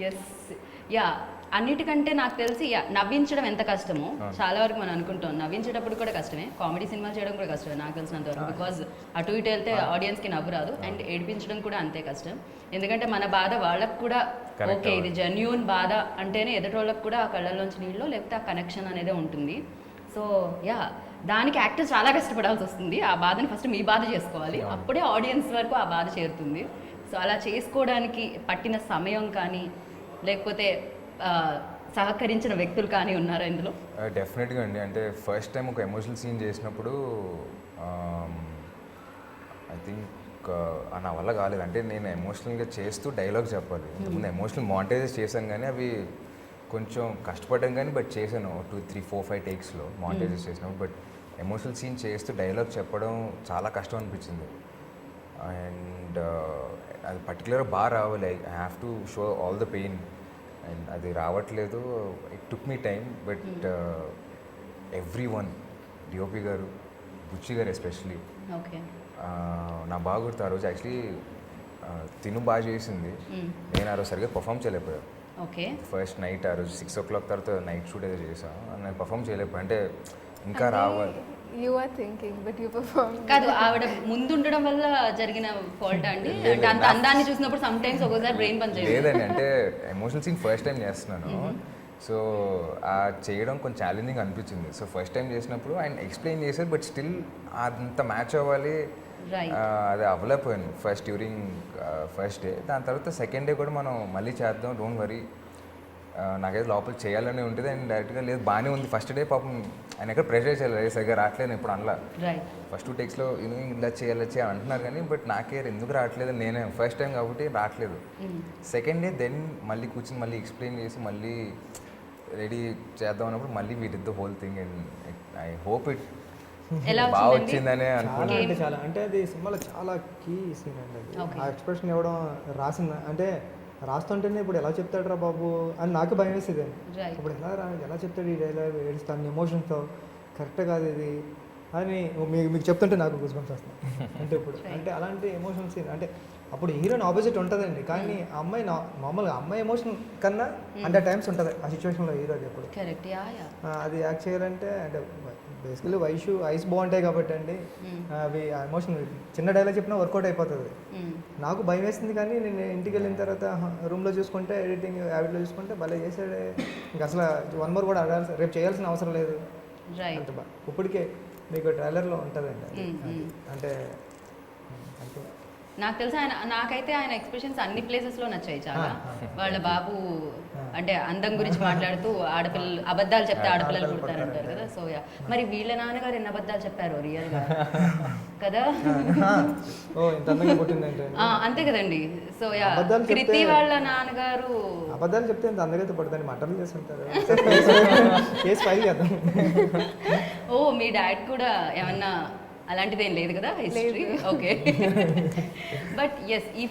Yes yeah అన్నిటికంటే నాకు తెలిసి నవ్వించడం ఎంత కష్టమో చాలా వరకు మనం అనుకుంటాం. నవ్వించేటప్పుడు కూడా కష్టమే, కామెడీ సినిమాలు చేయడం కూడా కష్టమే నాకు తెలిసినంత వరకు. బికాజ్ అటు ఇటు వెళ్తే ఆడియన్స్కి నవ్వు రాదు, అండ్ ఏడిపించడం కూడా అంతే కష్టం. ఎందుకంటే మన బాధ వాళ్ళకు కూడా ఓకే ఇది జెన్యూన్ బాధ అంటేనే ఎదుటి వాళ్ళకి కూడా ఆ కళ్ళల్లోంచి నీళ్ళు లేకపోతే ఆ కనెక్షన్ అనేది ఉంటుంది. సో దానికి యాక్టర్స్ చాలా కష్టపడాల్సి వస్తుంది. ఆ బాధని ఫస్ట్ మీ బాధ చేసుకోవాలి, అప్పుడే ఆడియన్స్ వరకు ఆ బాధ చేరుతుంది. సో అలా చేసుకోవడానికి పట్టిన సమయం కానీ లేకపోతే సహకరించిన వ్యక్తులు కానీ ఉన్నారా ఇందులో? డెఫినెట్గా అండి. అంటే ఫస్ట్ టైం ఒక ఎమోషనల్ సీన్ చేసినప్పుడు ఐ థింక్ నా వల్ల కాలేదు. అంటే నేను ఎమోషనల్గా చేస్తూ డైలాగ్ చెప్పాలి. ఇంతకుముందు ఎమోషనల్ మాంటేజెస్ చేశాను కానీ అవి కొంచెం కష్టపడ్డాను కానీ బట్ చేశాను 2, 3, 4, 5 టేక్స్లో మాంటేజెస్ చేసినప్పుడు. బట్ ఎమోషనల్ సీన్ చేస్తూ డైలాగ్ చెప్పడం చాలా కష్టం అనిపించింది. అండ్ అది పర్టికులర్గా బాగా రావాలి. I have to show all the pain and అది రావట్లేదు. It took me time but every one, DOP గారు, బుచ్చి గారు ఎస్పెషలీ నా బాగా గుర్తు. ఆ రోజు యాక్చువల్లీ తిను బాగా చేసింది, నేను ఆ రోజు సరిగ్గా పర్ఫామ్ చేయలేకపోయాను. ఫస్ట్ నైట్ ఆ రోజు 6 o'clock తర్వాత నైట్ షూట్ ఏదో చేసాను, నేను పర్ఫామ్ చేయలేకపోయాను. అంటే ఇంకా రావాలి. You are thinking, but you perform. కాదు, ఆవిడ ముందు ఉండడం వల్ల జరిగిన ఫాల్ట్ అండి. అంటే అంత అందాన్ని చూసినప్పుడు సమ్ టైమ్స్ ఒక్కోసారి బ్రెయిన్ పని చేయదు. లేదండి, అంటే ఎమోషనల్ సీన్ ఫస్ట్ టైం చేస్తున్నాను. సో ఆ చేయడం కొంచెం ఛాలెంజింగ్ అనిపించింది. సో ఫస్ట్ టైం చేసినప్పుడు ఆయన ఎక్స్ప్లెయిన్ చేశారు, బట్ స్టిల్ అంత మ్యాచ్ అవ్వాలి, అది అవ్వలేకపోయాను డ్యూరింగ్ ఫస్ట్ డే. దాని తర్వాత సెకండ్ డే కూడా మనం మళ్ళీ చేద్దాం, డోంట్ వరీ, నాకైతే లోపల చేయాలని ఉంటుంది. అండ్ డైరెక్ట్గా లేదు బాగానే ఉంది. ఫస్ట్ డే పాపం ఆయన ఎక్కడ ప్రెషర్ చేయాలి, సరిగ్గా రావట్లేదు ఇప్పుడు అనలా. ఫస్ట్ 2 టేక్స్లో ఇలా చేయాలి అంటున్నారు కానీ బట్ నాకే ఎందుకు రావట్లేదు, నేనే ఫస్ట్ టైం కాబట్టి రావట్లేదు. సెకండ్ డే దెన్ మళ్ళీ కూర్చొని మళ్ళీ ఎక్స్ప్లెయిన్ చేసి మళ్ళీ రెడీ చేద్దాం అన్నప్పుడు మళ్ళీ we did the whole thing. And I hope it బాగా వచ్చిందనే అనుకుంటున్నాను. చాలా అంటే అది సినిమాలో చాలా కీ సీన్ అండి అది. ఆ ఎక్స్ప్రెషన్ ఇవ్వడం రాసింది అంటే రాస్తుంటేనే ఇప్పుడు ఎలా చెప్తాడు రా బాబు అని నాకు భయం వేసేది. ఇప్పుడు ఎలా చెప్తాడు ఈ డైలాగ్, ఏడుస్తాను ఎమోషన్తో, కరెక్ట్ కాదు ఇది అని మీకు చెప్తుంటే నాకు గుర్తుకొచ్చి వస్తాను. అంటే ఇప్పుడు అంటే అలాంటి ఎమోషనల్ సీన్ అంటే అప్పుడు హీరోని ఆపోజిట్ ఉంటుందండి, కానీ ఆ అమ్మాయి మామూలుగా అమ్మాయి ఎమోషన్ కన్నా 100 times ఉంటుంది ఆ సిచ్యువేషన్లో హీరోకి. ఎప్పుడు అది యాక్ట్ చేయాలంటే అంటే బేసికలీ ఐస్ బాగుంటాయి కాబట్టి అండి, అవి ఆ ఎమోషన్ చిన్న డైలాగ్ చెప్పినా వర్కౌట్ అయిపోతుంది. నాకు భయం వేసింది, కానీ నేను ఇంటికి వెళ్ళిన తర్వాత రూమ్లో చూసుకుంటే ఎడిటింగ్ యాబిట్లో చూసుకుంటే భలే చేసాడే, ఇంకా అసలు 1 more కూడా అడగాల్సి రేపు చేయాల్సిన అవసరం లేదు అంటే ఇప్పటికే మీకు ట్రైలర్లో ఉంటుందండి. అంటే అంతే నాకు తెలిసి నాకైతే ఆయన ఎక్స్ప్రెషన్స్ అన్ని ప్లేసెస్లో నచ్చాయి చాలా. వాళ్ళ బాబు అంటే అందం గురించి మాట్లాడుతూ ఆడపిల్లలు అబద్ధాలు చెప్తే ఆడపిల్లలు పుడతారంటారు కదా. సో మరి వీళ్ళ నాన్నగారు ఎన్ని అబద్ధాలు చెప్పారు రియల్గా కదా. అంతే కదండి. సో కృతి వాళ్ళ నాన్నగారు అబద్ధాలు చెప్తే ఎంత అందగైతే పడుతుంది, మటన్లు చేస్తుంటారు. ఓ మీ డాడ్ కూడా ఏమన్నా అలాంటిదేం లేదు కదా హిస్టరీ? ఓకే. బట్ ఎస్ ఈ